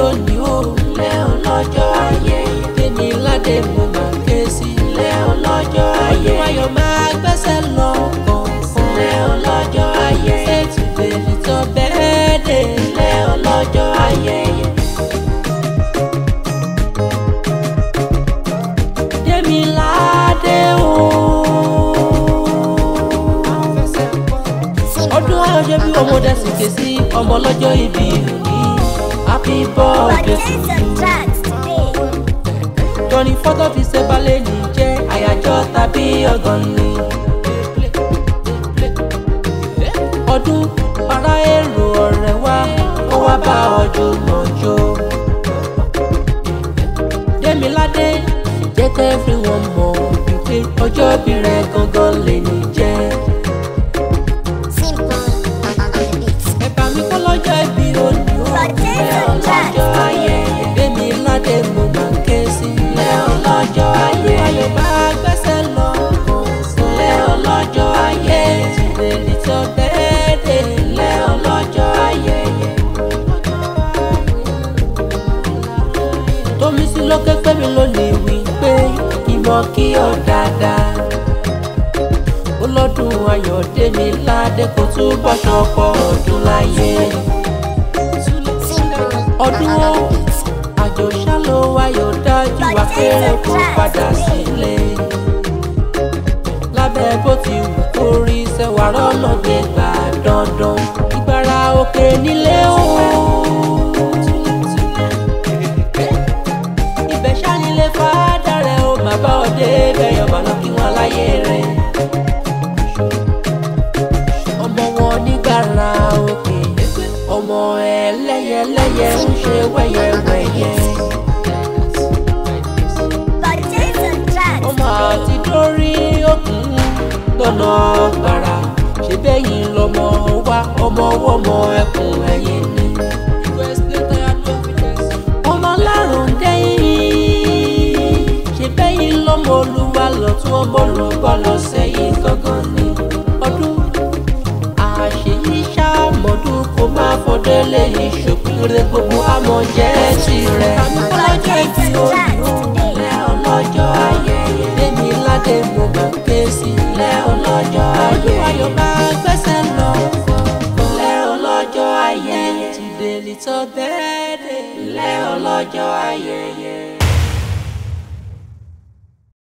òní o. Ilé ọlọ́jọ́ ayẹyẹ. Tèmi ládé mo máa ké sí. Ilé ọlọ́jọ́ ayẹyẹ. Ọdún ayọ̀ máa gbẹ́sẹ̀ lọ kọ̀ọ̀kan. Ilé ọlọ́jọ́ ayẹyẹ. Ṣètì bèbí tó bẹ́ẹ̀ dé. Ilé ọlọ́jọ́ ayẹyẹ. Tèmi ládé o. Ọdún ayọ̀ jẹ́ bí ọmọdé sì ké sí ọmọ lọ́jọ́ ìbí òní. Happy birthday to you. 24th of December lè ní jẹ́ àyájọ́ tàbí ọgọ́n ni. Ọdún para èrò ọ̀rẹ́ wa kó wá bá ọjọ́ mọ̀jọ́. Demilade jẹ́ kí everyone mọ̀ wípé ọjọ́ bí rẹ̀ gangan lè ní jẹ́. Ẹ̀bà mi kọ́ lọ́jọ́ ìbí òní o. Ilé ọlọ́jọ́ ayẹyẹ. Demilade mo máa ń ké sí. Ilé ọlọ́jọ́ ayẹyẹ. Ayọ̀ máa gbẹ́sẹ̀ lọ kọ̀ọ̀kan. Ilé ọlọ́jọ́ ayẹyẹ. Tìlẹ̀lì tó bẹ́ẹ̀ dé. Ilé ọlọ́jọ́ ayẹyẹ. Tómi sí lókè pé mi ló lè wí pé ìmọ̀ kí ọ dáadáa. Olọ́dún ayọ̀ Demilade kò túbọ̀ ṣọ̀pọ̀ ọdún láyé. Ọdún ó àjò ṣáló ayọ̀ dájú wá pé kó padà sílé. Lábẹ́ bó ti wù kó rí sẹ́wàrọ́ náà gbé gbà dandan. Ìgbára òkè nílé o. Ibẹ̀ ṣá nílé fàdá rẹ̀ o. Bàbá òde bẹ̀yọ̀ bá lọ kí wọ́n láyé rẹ̀. Ọmọ wọn nígbàrà òkè. Ọmọ ẹlẹ́yẹlẹ́yẹ ń ṣe wẹ́yẹwẹ́yẹ. Ọmọ àti dórí òkun lọ́nà gbàrà. Ṣé bẹ́yìn lọmọ wá ọmọ wọ́mọ ẹkùn ẹ̀yìn ni. Ọmọ lárùn dẹ́yìn. Ṣé bẹ́yìn lọmọ olúwa lọ́tún ọmọ olùkọ́ lọ sẹ́yìn gangan ni. Ọdún àṣeyí ṣàmọ́dún kó má fọdélé ìṣòpin rẹ̀ gbogbo àmọ́ jẹ́ tirẹ̀. Ọlọ́jọ́ ìbí òní o. Ilé ọlọ́jọ́ ayẹyẹ. Demilade mo máa ń ké sí. Ilé ọlọ́jọ́ ayẹyẹ. Ọdún ayọ̀ máa gbẹ́sẹ̀ lọ kọ̀ọ̀kan. Ilé ọlọ́jọ́ ayẹyẹ. Tìdèlì tó bẹ́ẹ̀ dé. Ilé ọlọ́jọ́ ayẹyẹ.